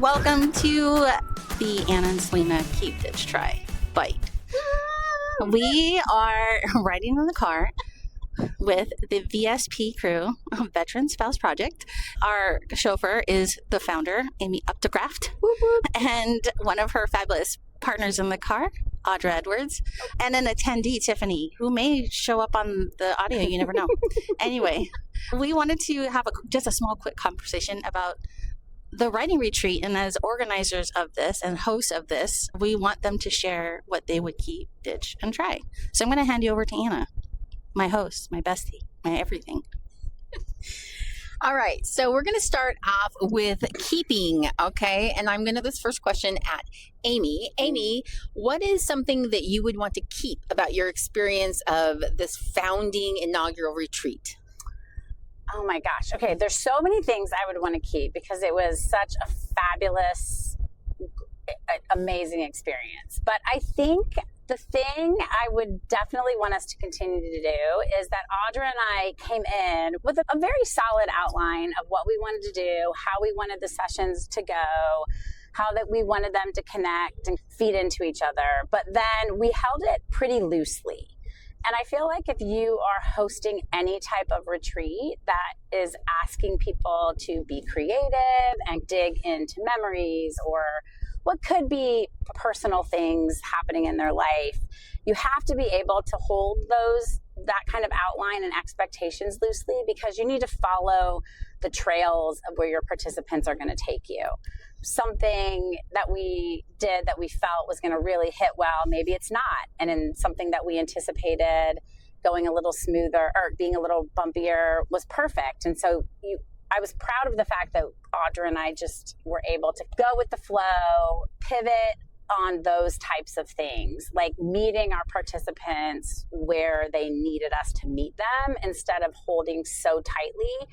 Welcome to the Anna and Selena Keep Ditch Try Bite. We are riding in the car with the VSP crew, Veteran Spouse Project. Our chauffeur is the founder, Amy Uptgraft, and one of her fabulous partners in the car, Audra Edwards, and an attendee, Tiffany, who may show up on the audio. You never know. Anyway, we wanted to have just a small, quick conversation about the writing retreat. And as organizers of this and hosts of this, we want them to share what they would keep, ditch, and try. So I'm going to hand you over to Anna, my host, my bestie, my everything. All right, so we're going to start off with keeping, okay? And I'm going to this first question at Amy. Amy, what is something that you would want to keep about your experience of this founding inaugural retreat? Oh my gosh. Okay, there's so many things I would want to keep because it was such a fabulous, amazing experience. But I think the thing I would definitely want us to continue to do is that Audra and I came in with a very solid outline of what we wanted to do, how we wanted the sessions to go, how that we wanted them to connect and feed into each other. But then we held it pretty loosely. And I feel like if you are hosting any type of retreat that is asking people to be creative and dig into memories or what could be personal things happening in their life, you have to be able to hold that kind of outline and expectations loosely because you need to follow the trails of where your participants are going to take you. Something that we did that we felt was going to really hit well, maybe it's not. And in something that we anticipated going a little smoother or being a little bumpier was perfect. And so I was proud of the fact that Audra and I just were able to go with the flow, pivot on those types of things, like meeting our participants where they needed us to meet them instead of holding so tightly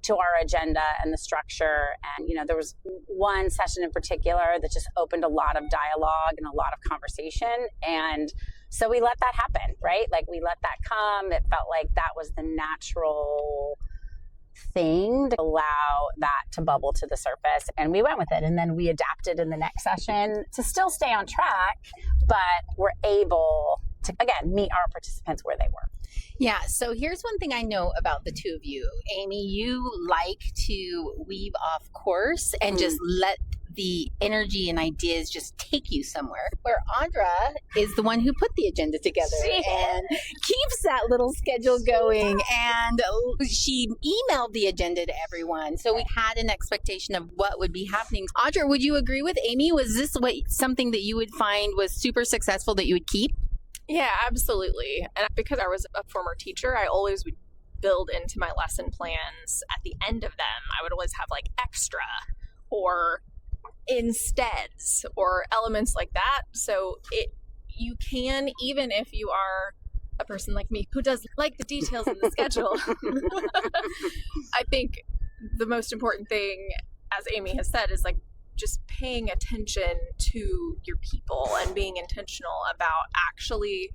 to our agenda and the structure. And, there was one session in particular that just opened a lot of dialogue and a lot of conversation. And so we let that happen, right? Like we let that come. It felt like that was the natural thing to allow that to bubble to the surface. And we went with it. And then we adapted in the next session to still stay on track, but we're able to, again, meet our participants where they were. Yeah, so here's one thing I know about the two of you. Amy, you like to weave off course and just let the energy and ideas just take you somewhere. Where Audra is the one who put the agenda together and keeps that little schedule going. And she emailed the agenda to everyone. So we had an expectation of what would be happening. Audra, would you agree with Amy? Was this something that you would find was super successful that you would keep? Yeah, absolutely. And because I was a former teacher, I always would build into my lesson plans at the end of them. I would always have like extra or insteads or elements like that. So you can, even if you are a person like me who does like the details in the schedule, I think the most important thing, as Amy has said, is like just paying attention to your people and being intentional about actually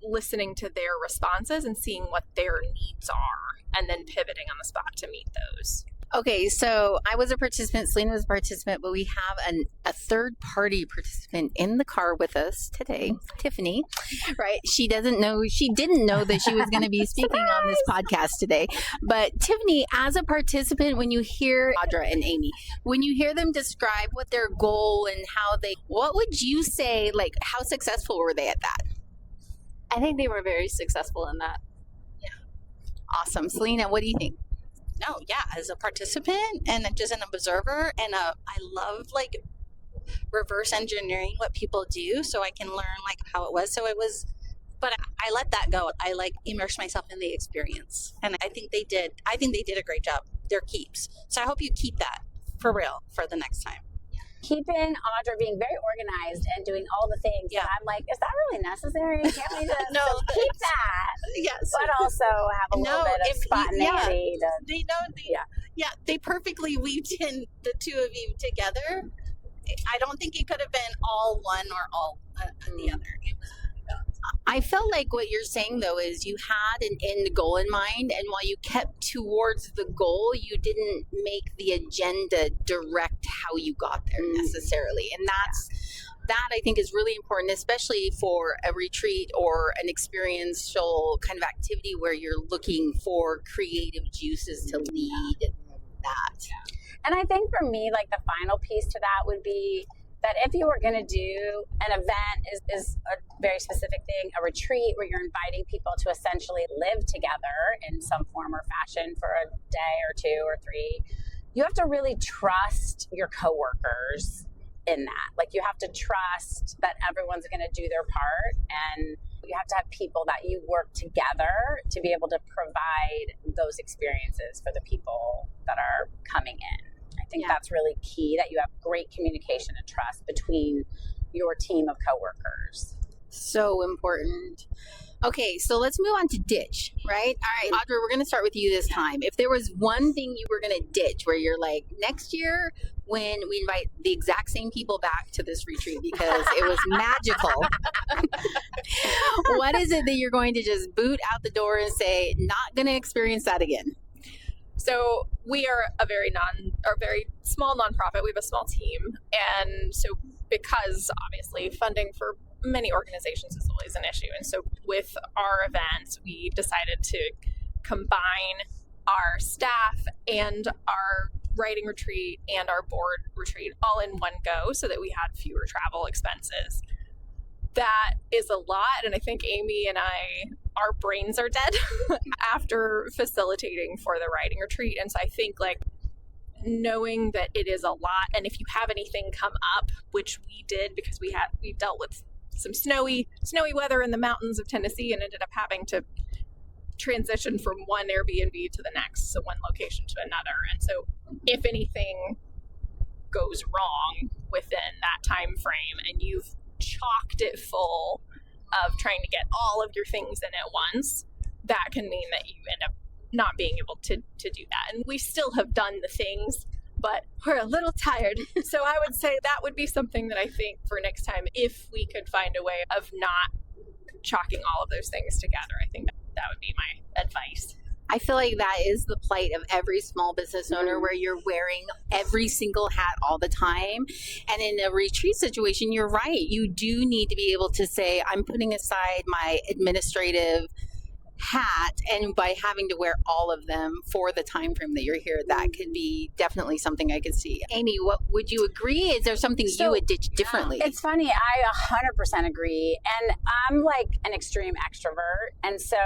listening to their responses and seeing what their needs are and then pivoting on the spot to meet those. Okay, so I was a participant, Selena was a participant, but we have a third-party participant in the car with us today, Tiffany, right? She didn't know that she was going to be speaking on this podcast today. But Tiffany, as a participant, when you hear Audra and Amy, when you hear them describe what their goal and what would you say, like, how successful were they at that? I think they were very successful in that. Yeah. Awesome. Selena, what do you think? No, yeah, as a participant and just an observer, and I love like reverse engineering what people do so I can learn like how it was. But I let that go. I like immerse myself in the experience, and I think they did a great job. They're keeps. So I hope you keep that for real for the next time. Keeping Audra being very organized and doing all the things. Yeah. I'm like, is that really necessary? Can't we just keep that? Yes. But also have a little bit of spontaneity. They perfectly weaved in the two of you together. I don't think it could have been all one or all the other. It was I felt like what you're saying though is you had an end goal in mind, and while you kept towards the goal, you didn't make the agenda direct how you got there necessarily. And that I think is really important, especially for a retreat or an experiential kind of activity where you're looking for creative juices to lead that. And I think for me, like the final piece to that would be that if you were going to do an event is a very specific thing, a retreat where you're inviting people to essentially live together in some form or fashion for a day or two or three, you have to really trust your coworkers in that. Like you have to trust that everyone's going to do their part, and you have to have people that you work together to be able to provide those experiences for the people that are coming in. I think that's really key, that you have great communication and trust between your team of coworkers. So important. Okay, so let's move on to ditch, right? All right, Audra, we're going to start with you this time. If there was one thing you were going to ditch where you're like, next year when we invite the exact same people back to this retreat because it was magical, what is it that you're going to just boot out the door and say, not going to experience that again? So we are a very small nonprofit. We have a small team. And so because obviously funding for many organizations is always an issue. And so with our events, we decided to combine our staff and our writing retreat and our board retreat all in one go so that we had fewer travel expenses. That is a lot. And I think Amy and our brains are dead after facilitating for the writing retreat. And so I think like knowing that it is a lot, and if you have anything come up, which we did because we dealt with some snowy weather in the mountains of Tennessee and ended up having to transition from one Airbnb to the next, so one location to another. And so if anything goes wrong within that time frame and you've chocked it full of trying to get all of your things in at once, that can mean that you end up not being able to do that. And we still have done the things, but we're a little tired. So I would say that would be something that I think for next time, if we could find a way of not chalking all of those things together, I think that would be my advice. I feel like that is the plight of every small business owner, where you're wearing every single hat all the time. And in a retreat situation, you're right. You do need to be able to say, I'm putting aside my administrative hat, and by having to wear all of them for the time frame that you're here, that could be definitely something I could see. Amy, what would you agree? Is there something you would ditch differently? It's funny, I 100% agree, and I'm like an extreme extrovert, and so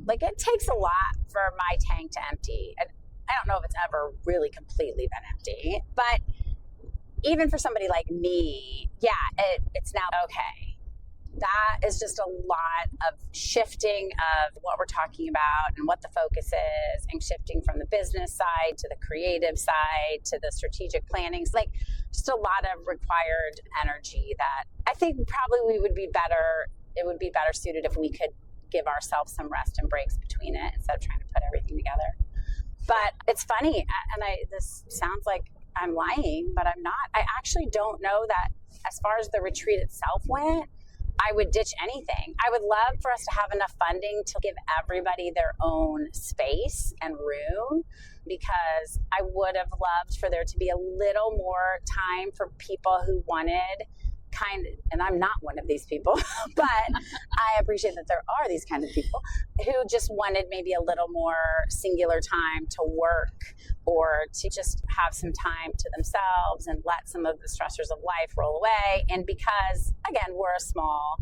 like it takes a lot for my tank to empty. And I don't know if it's ever really completely been empty, but even for somebody like me, it's now okay. That is just a lot of shifting of what we're talking about and what the focus is, and shifting from the business side to the creative side to the strategic planning. Like just a lot of required energy that I think probably it would be better suited if we could give ourselves some rest and breaks between it instead of trying to put everything together. But it's funny, and this sounds like I'm lying, but I'm not. I actually don't know that as far as the retreat itself went, I would ditch anything. I would love for us to have enough funding to give everybody their own space and room, because I would have loved for there to be a little more time for people who wanted and I'm not one of these people, but I appreciate that there are these kind of people who just wanted maybe a little more singular time to work, or to just have some time to themselves and let some of the stressors of life roll away. And because, again, we're a small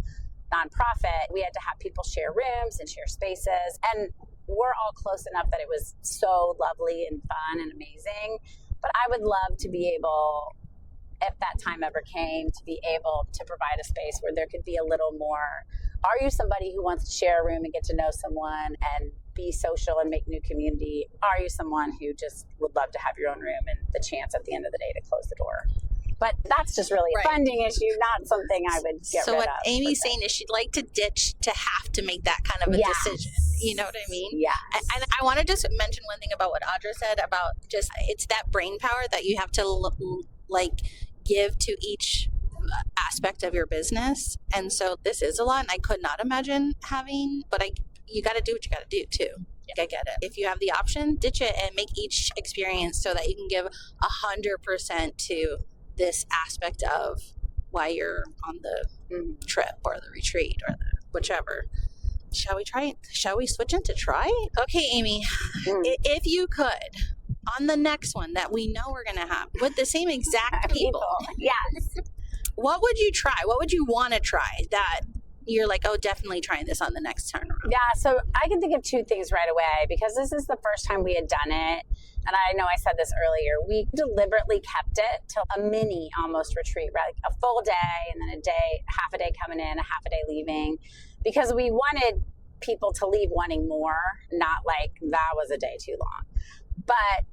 nonprofit, we had to have people share rooms and share spaces. And we're all close enough that it was so lovely and fun and amazing. But I would love to be able, if that time ever came, to be able to provide a space where there could be a little more, are you somebody who wants to share a room and get to know someone and be social and make new community? Are you someone who just would love to have your own room and the chance at the end of the day to close the door? But that's just really a funding issue, not something I would get rid of. So what Amy's saying is she'd like to ditch to have to make that kind of a decision. You know what I mean? Yeah. And I want to just mention one thing about what Audra said about just, it's that brain power that you have to like give to each aspect of your business. And so this is a lot, and I could not imagine having, but you got to do what you got to do too. I get it. If you have the option, ditch it and make each experience so that you can give 100% to this aspect of why you're on the trip or the retreat or the whichever. Shall we try it? Shall we switch into try? Okay, Amy, if you could, on the next one that we know we're going to have with the same exact people, Yes. what would you try? What would you want to try that you're like, oh, definitely trying this on the next turnaround? Yeah, so I can think of two things right away because this is the first time we had done it. And I know I said this earlier. We deliberately kept it to a mini almost retreat, right? Like a full day and then a day, half a day coming in, a half a day leaving, because we wanted people to leave wanting more, not like that was a day too long. But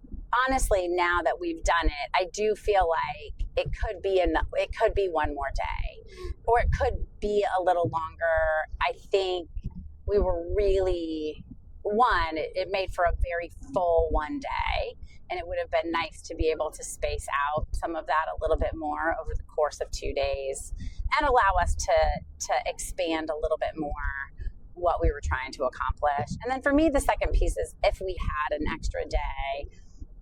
honestly, now that we've done it, I do feel like it could be one more day, or it could be a little longer. I think we were really, it made for a very full one day, and it would have been nice to be able to space out some of that a little bit more over the course of 2 days and allow us to expand a little bit more what we were trying to accomplish. And then for me, the second piece is if we had an extra day,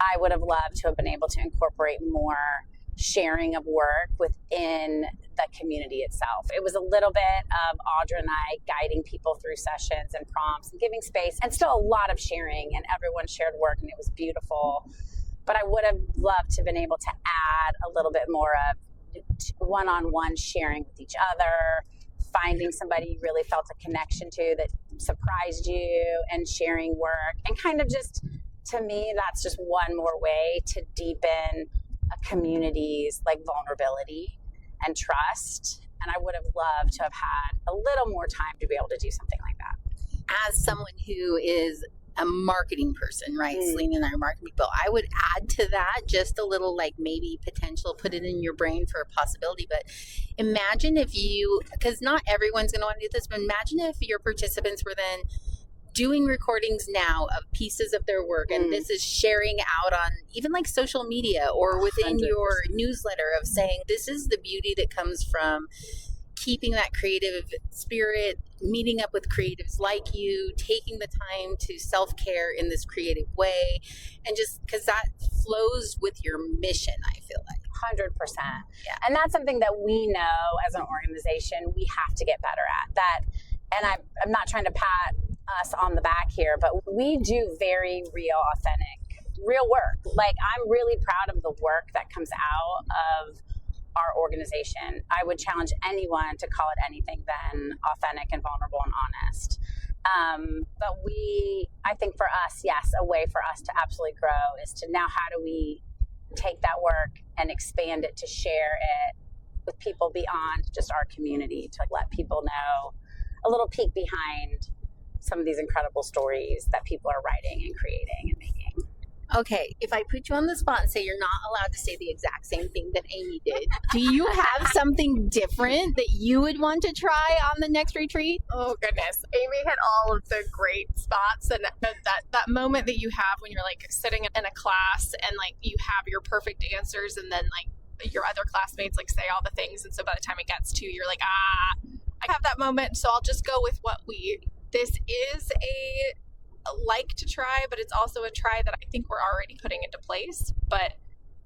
I would have loved to have been able to incorporate more sharing of work within the community itself. It was a little bit of Audra and I guiding people through sessions and prompts and giving space, and still a lot of sharing, and everyone shared work and it was beautiful. But I would have loved to have been able to add a little bit more of one-on-one sharing with each other, finding somebody you really felt a connection to that surprised you, and sharing work. And kind of just, to me, that's just one more way to deepen a community's like vulnerability and trust. And I would have loved to have had a little more time to be able to do something like that. As someone who is a marketing person, right? Selena and I are marketing people. I would add to that just a little, like, maybe potential, put it in your brain for a possibility. But imagine if you, because not everyone's going to want to do this, but imagine if your participants were then doing recordings now of pieces of their work, and this is sharing out on even like social media or within 100%. your newsletter of saying, this is the beauty that comes from keeping that creative spirit, meeting up with creatives like you, taking the time to self-care in this creative way, and just because that flows with your mission, I feel like. 100%. Yeah. And that's something that we know as an organization we have to get better at. That, and I'm not trying to pat us on the back here, but we do very real, authentic, real work. Like, I'm really proud of the work that comes out of our organization. I would challenge anyone to call it anything than authentic and vulnerable and honest. But I think for us, yes, a way for us to absolutely grow is to now, how do we take that work and expand it to share it with people beyond just our community, to let people know a little peek behind some of these incredible stories that people are writing and creating and making. Okay, if I put you on the spot and say you're not allowed to say the exact same thing that Amy did, do you have something different that you would want to try on the next retreat? Oh goodness, Amy hit all of the great spots, and that moment that you have when you're like sitting in a class and like you have your perfect answers, and then like your other classmates like say all the things, and so by the time it gets to you, you're like, I have that moment, so I'll just go with this is a like to try, but it's also a try that I think we're already putting into place. But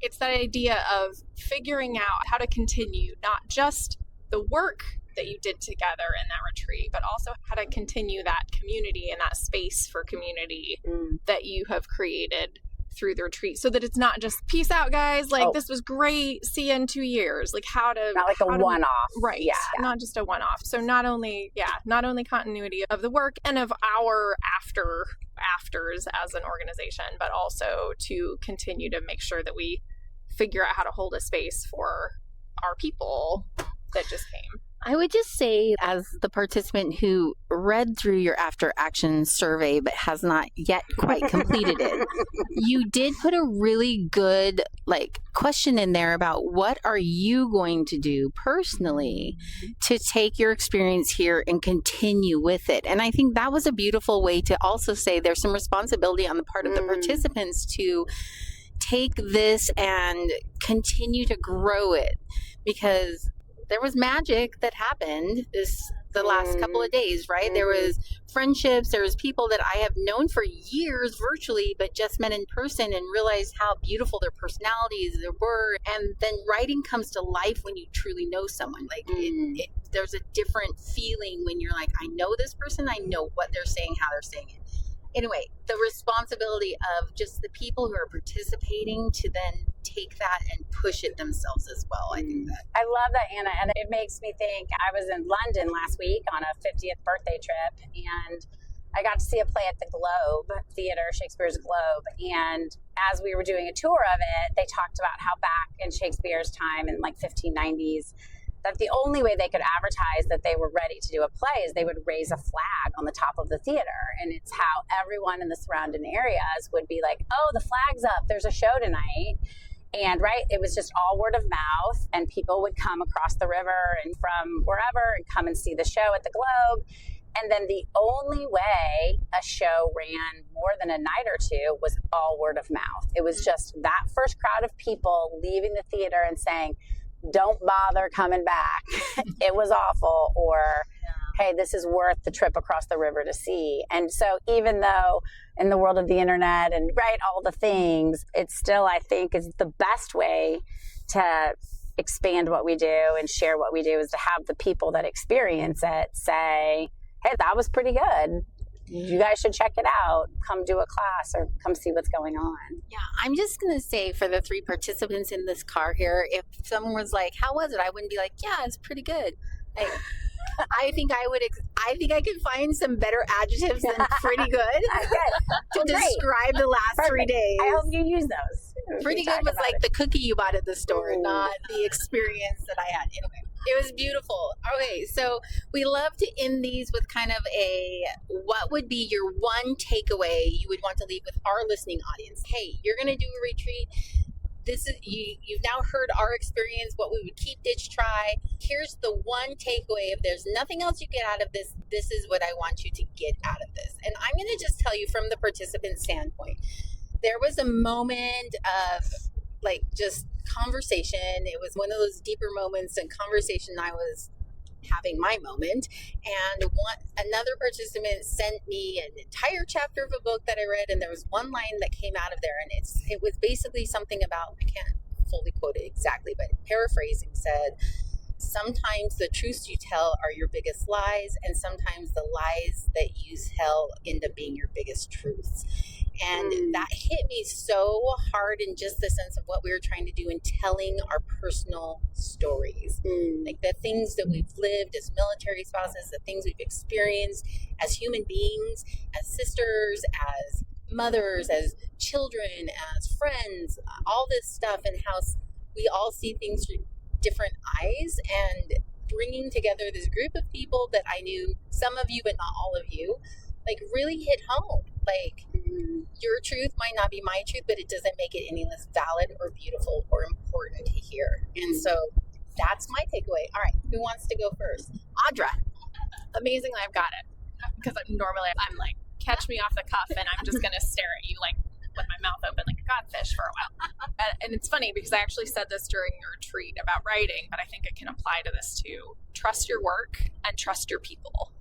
it's that idea of figuring out how to continue not just the work that you did together in that retreat, but also how to continue that community and that space for community that you have created through the retreat, so that it's not just peace out, guys, like this was great, see you in 2 years, like how to not like a one-off, right? Yeah, not just a one-off. So not only continuity of the work and of our afters as an organization, but also to continue to make sure that we figure out how to hold a space for our people that just came. I would just say, as the participant who read through your after action survey but has not yet quite completed it, you did put a really good question in there about what are you going to do personally to take your experience here and continue with it. And I think that was a beautiful way to also say there's some responsibility on the part of the participants to take this and continue to grow it, because there was magic that happened the last couple of days, right? There was friendships, there was people that I have known for years virtually, but just met in person and realized how beautiful their personalities were. And then writing comes to life when you truly know someone. Like there's a different feeling when you're like, I know this person, I know what they're saying, how they're saying it. Anyway, the responsibility of just the people who are participating to then take that and push it themselves as well. I think that. I love that, Anna. And it makes me think, I was in London last week on a 50th birthday trip, and I got to see a play at the Globe Theater, Shakespeare's Globe. And as we were doing a tour of it, they talked about how back in Shakespeare's time in like 1590s, that the only way they could advertise that they were ready to do a play is they would raise a flag on the top of the theater. And it's how everyone in the surrounding areas would be like, oh, the flag's up, there's a show tonight. And right, it was just all word of mouth, and people would come across the river and from wherever and come and see the show at the Globe. And then the only way a show ran more than a night or two was all word of mouth. It was just that first crowd of people leaving the theater and saying, don't bother coming back. It was awful. Or, hey, this is worth the trip across the river to see. And so even though in the world of the internet and all the things, it still, I think, is the best way to expand what we do and share what we do is to have the people that experience it say, hey, that was pretty good. You guys should check it out. Come do a class or come see what's going on. Yeah, I'm just going to say for the 3 participants in this car here, if someone was like, how was it? I wouldn't be like, yeah, it's pretty good. Like, I think I could find some better adjectives than pretty good to describe the last 3 days. I hope you use those. Pretty good was like the cookie you bought at the store, not the experience that I had. Anyway, it was beautiful. Okay, so we love to end these with kind of what would be your one takeaway you would want to leave with our listening audience? Hey, you're going to do a retreat. This is you've now heard our experience, what we would keep, ditch, try. Here's the one takeaway. If there's nothing else you get out of this, this is what I want you to get out of this. And I'm going to just tell you from the participant standpoint. There was a moment of like just conversation. It was one of those deeper moments in conversation. I was having my moment, and another participant sent me an entire chapter of a book that I read, and there was one line that came out of there, and it was basically something about, I can't fully quote it exactly, but paraphrasing said, sometimes the truths you tell are your biggest lies, and sometimes the lies that you tell end up being your biggest truths. And that hit me so hard in just the sense of what we were trying to do in telling our personal stories. Like the things that we've lived as military spouses, the things we've experienced as human beings, as sisters, as mothers, as children, as friends, all this stuff, and how we all see things through different eyes, and bringing together this group of people that I knew, some of you but not all of you, like really hit home. Like your truth might not be my truth, but it doesn't make it any less valid or beautiful or important to hear. And so that's my takeaway. All right, who wants to go first? Audra. Amazingly, I've got it. Because normally I'm like, catch me off the cuff and I'm just going to stare at you like with my mouth open like a codfish for a while. And it's funny because I actually said this during your retreat about writing, but I think it can apply to this too. Trust your work and trust your people.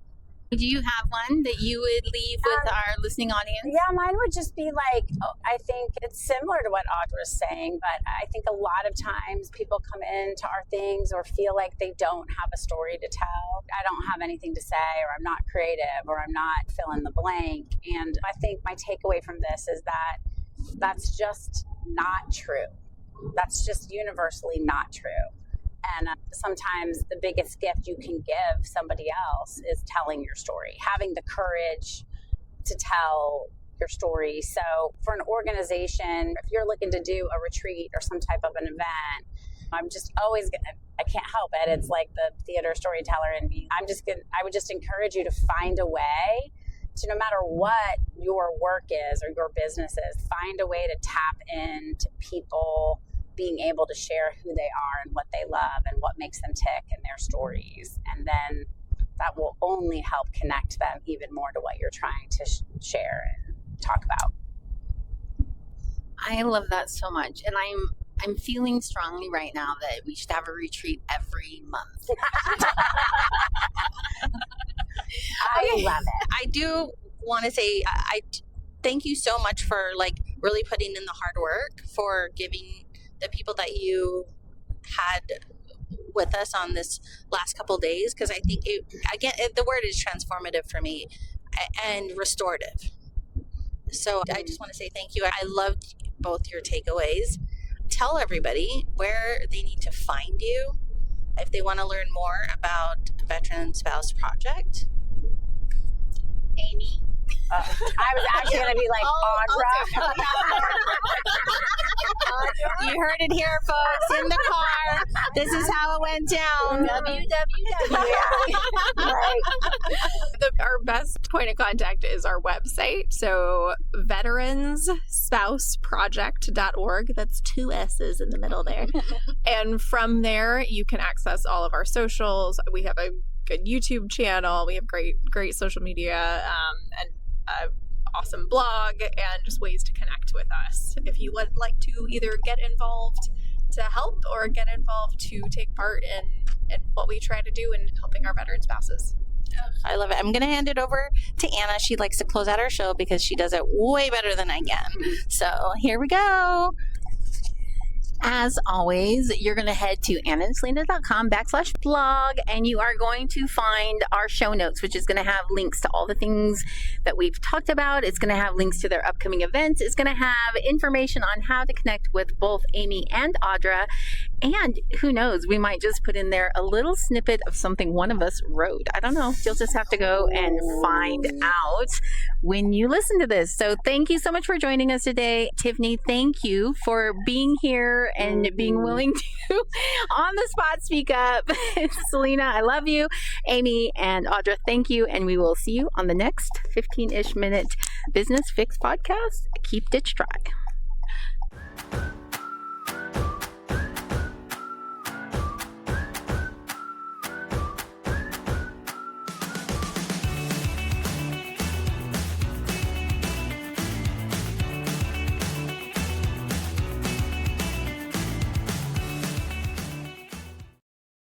Do you have one that you would leave with our listening audience? Yeah, mine would just be like, I think it's similar to what Audra's saying, but I think a lot of times people come into our things or feel like they don't have a story to tell. I don't have anything to say, or I'm not creative, or I'm not fill in the blank. And I think my takeaway from this is that that's just not true. That's just universally not true. And sometimes the biggest gift you can give somebody else is telling your story, having the courage to tell your story. So for an organization, if you're looking to do a retreat or some type of an event, I'm just always going to, I can't help it. It's like the theater storyteller in me. I would just encourage you to find a way to, no matter what your work is or your business is, find a way to tap into people being able to share who they are and what they love and what makes them tick and their stories. And then that will only help connect them even more to what you're trying to share and talk about. I love that so much. And I'm feeling strongly right now that we should have a retreat every every month. I love it. I do want to say I thank you so much for like really putting in the hard work, for giving the people that you had with us on this last couple days, because I think the word is transformative for me and restorative. So I just want to say thank you. I loved both your takeaways. Tell everybody where they need to find you if they want to learn more about Veteran Spouse Project. Amy. I was actually going to be like Audra. You heard it here, folks, in the car. This is how it went down. www. Right. Our best point of contact is our website. So veteransspouseproject.org. That's 2 S's in the middle there. And from there, you can access all of our socials. We have a good YouTube channel. We have great social media and an awesome blog, and just ways to connect with us. If you would like to either get involved to help or get involved to take part in what we try to do in helping our veteran spouses. I love it. I'm going to hand it over to Anna. She likes to close out our show because she does it way better than I can. So here we go. As always, you're going to head to annandselena.com/blog, and you are going to find our show notes, which is going to have links to all the things that we've talked about. It's going to have links to their upcoming events. It's going to have information on how to connect with both Amy and Audra. And who knows, we might just put in there a little snippet of something one of us wrote. I don't know. You'll just have to go and find out when you listen to this. So thank you so much for joining us today. Tiffany, thank you for being here and being willing to on the spot speak up. Selena, I love you. Amy and Audra, thank you. And we will see you on the next 15-ish minute Business Fix podcast. Keep ditch dry.